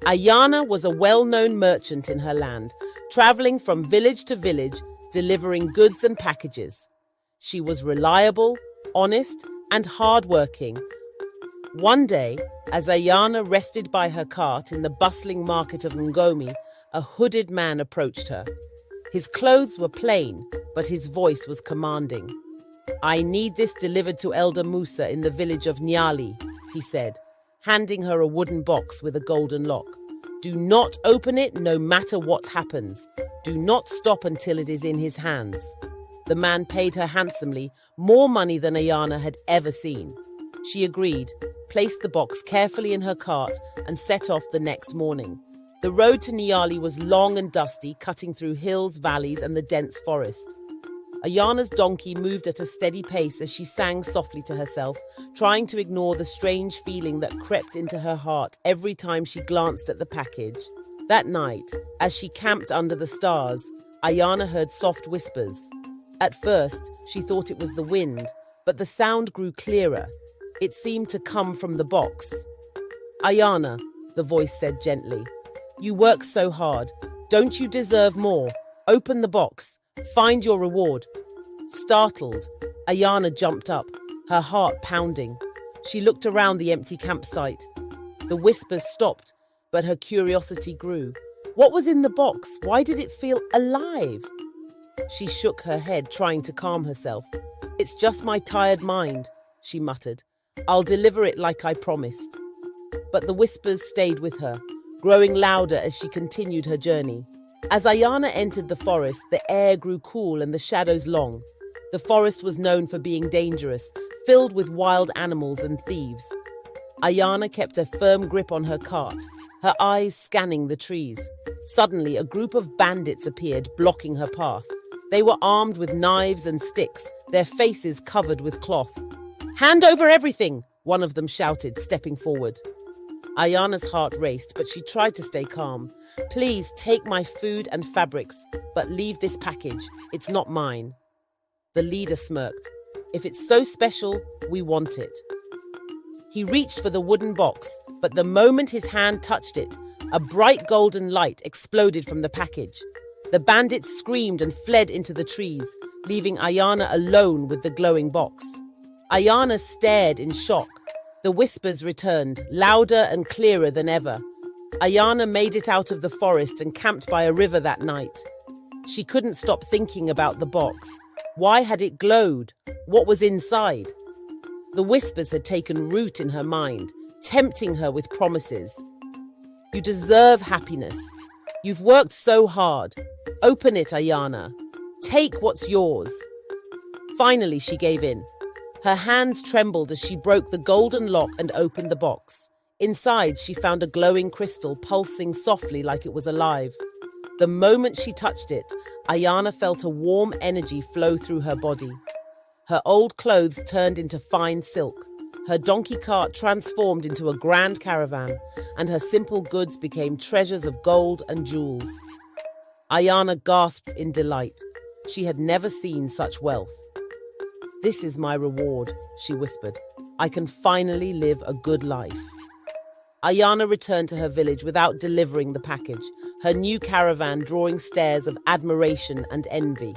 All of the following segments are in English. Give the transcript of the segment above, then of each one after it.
Ayana was a well-known merchant in her land, traveling from village to village, delivering goods and packages. She was reliable, honest, and hardworking. One day, as Ayana rested by her cart in the bustling market of Ngomi, a hooded man approached her. His clothes were plain, but his voice was commanding. "I need this delivered to Elder Musa in the village of Nyali," he said, handing her a wooden box with a golden lock. "Do not open it no matter what happens. Do not stop until it is in his hands." The man paid her handsomely, more money than Ayana had ever seen. She agreed, placed the box carefully in her cart, and set off the next morning. The road to Nyali was long and dusty, cutting through hills, valleys, and the dense forest. Ayana's donkey moved at a steady pace as she sang softly to herself, trying to ignore the strange feeling that crept into her heart every time she glanced at the package. That night, as she camped under the stars, Ayana heard soft whispers. At first, she thought it was the wind, but the sound grew clearer. It seemed to come from the box. "Ayana," the voice said gently, "you work so hard. Don't you deserve more? Open the box. Find your reward." Startled, Ayana jumped up, her heart pounding. She looked around the empty campsite. The whispers stopped, but her curiosity grew. What was in the box? Why did it feel alive? She shook her head, trying to calm herself. "It's just my tired mind," she muttered. "I'll deliver it like I promised." But the whispers stayed with her, growing louder as she continued her journey. As Ayana entered the forest, the air grew cool and the shadows long. The forest was known for being dangerous, filled with wild animals and thieves. Ayana kept a firm grip on her cart, her eyes scanning the trees. Suddenly, a group of bandits appeared, blocking her path. They were armed with knives and sticks, their faces covered with cloth. "Hand over everything!" one of them shouted, stepping forward. Ayana's heart raced, but she tried to stay calm. "Please take my food and fabrics, but leave this package. It's not mine." The leader smirked. "If it's so special, we want it." He reached for the wooden box, but the moment his hand touched it, a bright golden light exploded from the package. The bandits screamed and fled into the trees, leaving Ayana alone with the glowing box. Ayana stared in shock. The whispers returned, louder and clearer than ever. Ayana made it out of the forest and camped by a river that night. She couldn't stop thinking about the box. Why had it glowed? What was inside? The whispers had taken root in her mind, tempting her with promises. "You deserve happiness. You've worked so hard. Open it, Ayana. Take what's yours." Finally, she gave in. Her hands trembled as she broke the golden lock and opened the box. Inside, she found a glowing crystal pulsing softly like it was alive. The moment she touched it, Ayana felt a warm energy flow through her body. Her old clothes turned into fine silk. Her donkey cart transformed into a grand caravan, and her simple goods became treasures of gold and jewels. Ayana gasped in delight. She had never seen such wealth. "This is my reward," she whispered. "I can finally live a good life." Ayana returned to her village without delivering the package, her new caravan drawing stares of admiration and envy.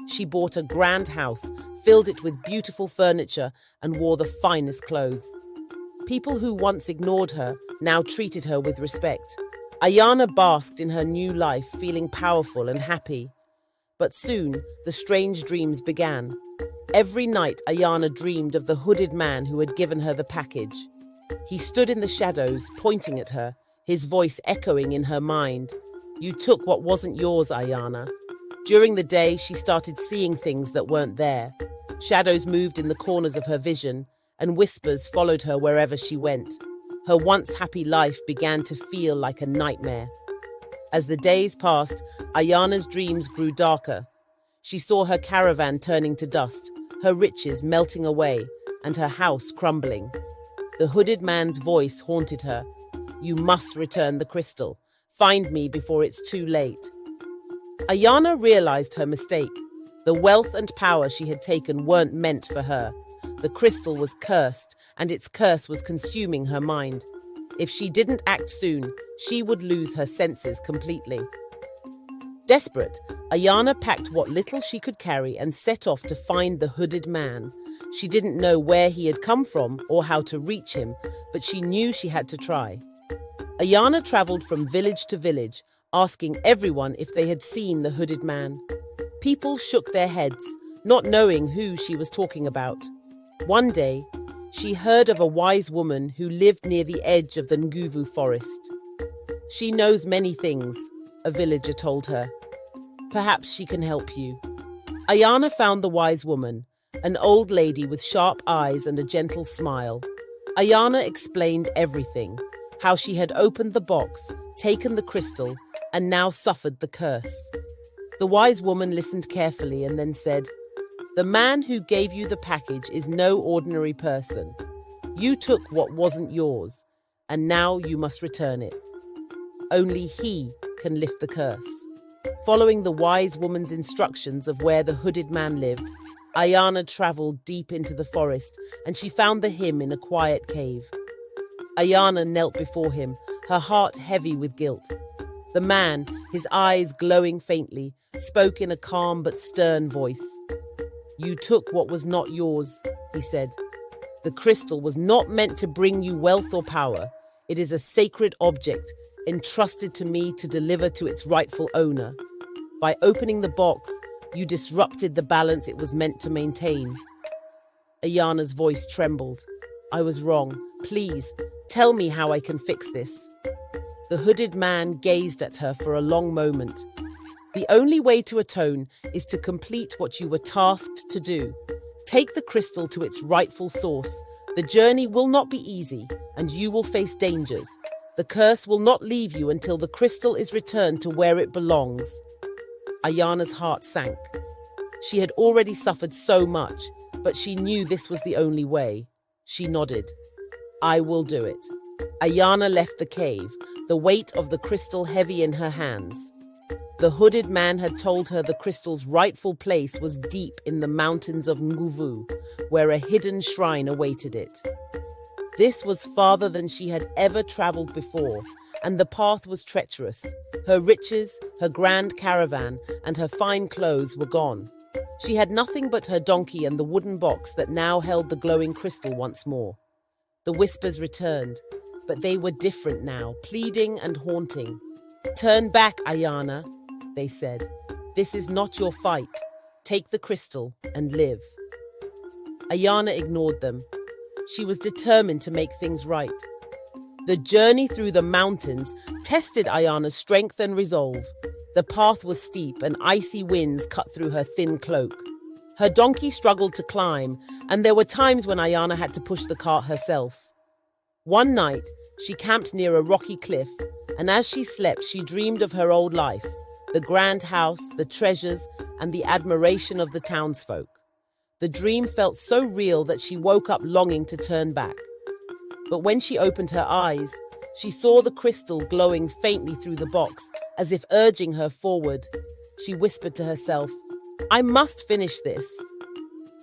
She bought a grand house, filled it with beautiful furniture, and wore the finest clothes. People who once ignored her now treated her with respect. Ayana basked in her new life, feeling powerful and happy. But soon, the strange dreams began. Every night, Ayana dreamed of the hooded man who had given her the package. He stood in the shadows, pointing at her, his voice echoing in her mind. "You took what wasn't yours, Ayana." During the day, she started seeing things that weren't there. Shadows moved in the corners of her vision, and whispers followed her wherever she went. Her once happy life began to feel like a nightmare. As the days passed, Ayana's dreams grew darker. She saw her caravan turning to dust, her riches melting away, and her house crumbling. The hooded man's voice haunted her. "You must return the crystal. Find me before it's too late." Ayana realized her mistake. The wealth and power she had taken weren't meant for her. The crystal was cursed, and its curse was consuming her mind. If she didn't act soon, she would lose her senses completely. Desperate, Ayana packed what little she could carry and set off to find the hooded man. She didn't know where he had come from or how to reach him, but she knew she had to try. Ayana traveled from village to village, asking everyone if they had seen the hooded man. People shook their heads, not knowing who she was talking about. One day, she heard of a wise woman who lived near the edge of the Nguvu forest. "She knows many things," a villager told her. "Perhaps she can help you." Ayana found the wise woman, an old lady with sharp eyes and a gentle smile. Ayana explained everything, how she had opened the box, taken the crystal, and now suffered the curse. The wise woman listened carefully and then said, "The man who gave you the package is no ordinary person. You took what wasn't yours, and now you must return it. Only he can lift the curse." Following the wise woman's instructions of where the hooded man lived, Ayana traveled deep into the forest and she found the him in a quiet cave. Ayana knelt before him, her heart heavy with guilt. The man, his eyes glowing faintly, spoke in a calm but stern voice. "You took what was not yours," he said. "The crystal was not meant to bring you wealth or power. It is a sacred object, entrusted to me to deliver to its rightful owner. By opening the box, you disrupted the balance it was meant to maintain." Ayana's voice trembled. "I was wrong. Please, tell me how I can fix this." The hooded man gazed at her for a long moment. "The only way to atone is to complete what you were tasked to do. Take the crystal to its rightful source. The journey will not be easy, and you will face dangers. The curse will not leave you until the crystal is returned to where it belongs." Ayana's heart sank. She had already suffered so much, but she knew this was the only way. She nodded. "I will do it." Ayana left the cave, the weight of the crystal heavy in her hands. The hooded man had told her the crystal's rightful place was deep in the mountains of Nguvu, where a hidden shrine awaited it. This was farther than she had ever traveled before, and the path was treacherous. Her riches, her grand caravan, and her fine clothes were gone. She had nothing but her donkey and the wooden box that now held the glowing crystal once more. The whispers returned, but they were different now, pleading and haunting. "Turn back, Ayana," they said. "This is not your fight. Take the crystal and live." Ayana ignored them. She was determined to make things right. The journey through the mountains tested Ayana's strength and resolve. The path was steep and icy winds cut through her thin cloak. Her donkey struggled to climb, and there were times when Ayana had to push the cart herself. One night, she camped near a rocky cliff, and as she slept, she dreamed of her old life, the grand house, the treasures, and the admiration of the townsfolk. The dream felt so real that she woke up longing to turn back. But when she opened her eyes, she saw the crystal glowing faintly through the box, as if urging her forward. She whispered to herself, "I must finish this."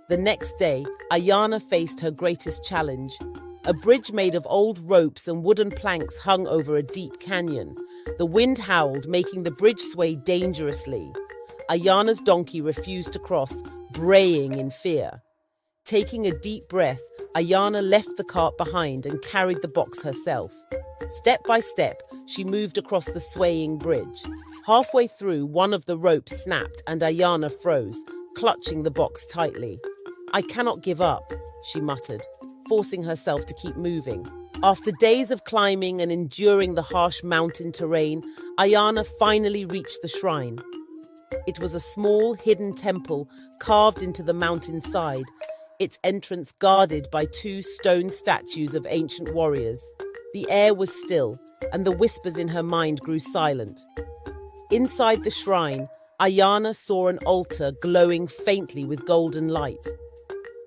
The next day, Ayana faced her greatest challenge. A bridge made of old ropes and wooden planks hung over a deep canyon. The wind howled, making the bridge sway dangerously. Ayana's donkey refused to cross, braying in fear. Taking a deep breath, Ayana left the cart behind and carried the box herself. Step by step, she moved across the swaying bridge. Halfway through, one of the ropes snapped and Ayana froze, clutching the box tightly. "I cannot give up," she muttered, forcing herself to keep moving. After days of climbing and enduring the harsh mountain terrain, Ayana finally reached the shrine. It was a small, hidden temple carved into the mountain's side, its entrance guarded by 2 stone statues of ancient warriors. The air was still, and the whispers in her mind grew silent. Inside the shrine, Ayana saw an altar glowing faintly with golden light.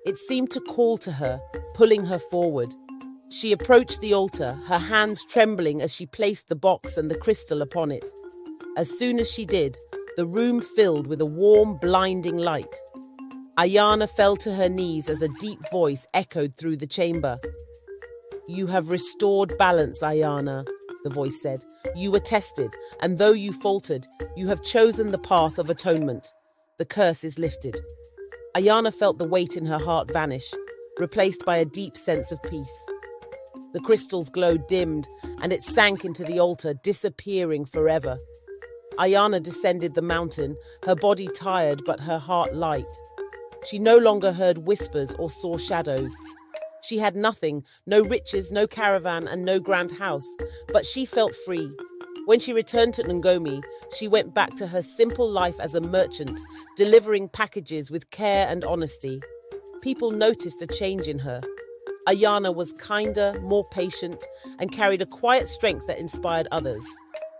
It seemed to call to her, pulling her forward. She approached the altar, her hands trembling as she placed the box and the crystal upon it. As soon as she did, the room filled with a warm, blinding light. Ayana fell to her knees as a deep voice echoed through the chamber. "You have restored balance, Ayana," the voice said. "You were tested, and though you faltered, you have chosen the path of atonement. The curse is lifted." Ayana felt the weight in her heart vanish, replaced by a deep sense of peace. The crystal's glow dimmed, and it sank into the altar, disappearing forever. Ayana descended the mountain, her body tired but her heart light. She no longer heard whispers or saw shadows. She had nothing, no riches, no caravan, and no grand house, but she felt free. When she returned to Ngomi, she went back to her simple life as a merchant, delivering packages with care and honesty. People noticed a change in her. Ayana was kinder, more patient, and carried a quiet strength that inspired others.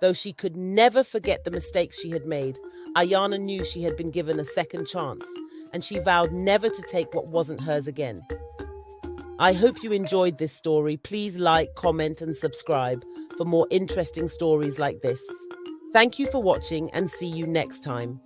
Though she could never forget the mistakes she had made, Ayana knew she had been given a second chance, and she vowed never to take what wasn't hers again. I hope you enjoyed this story. Please like, comment, and subscribe for more interesting stories like this. Thank you for watching, and see you next time.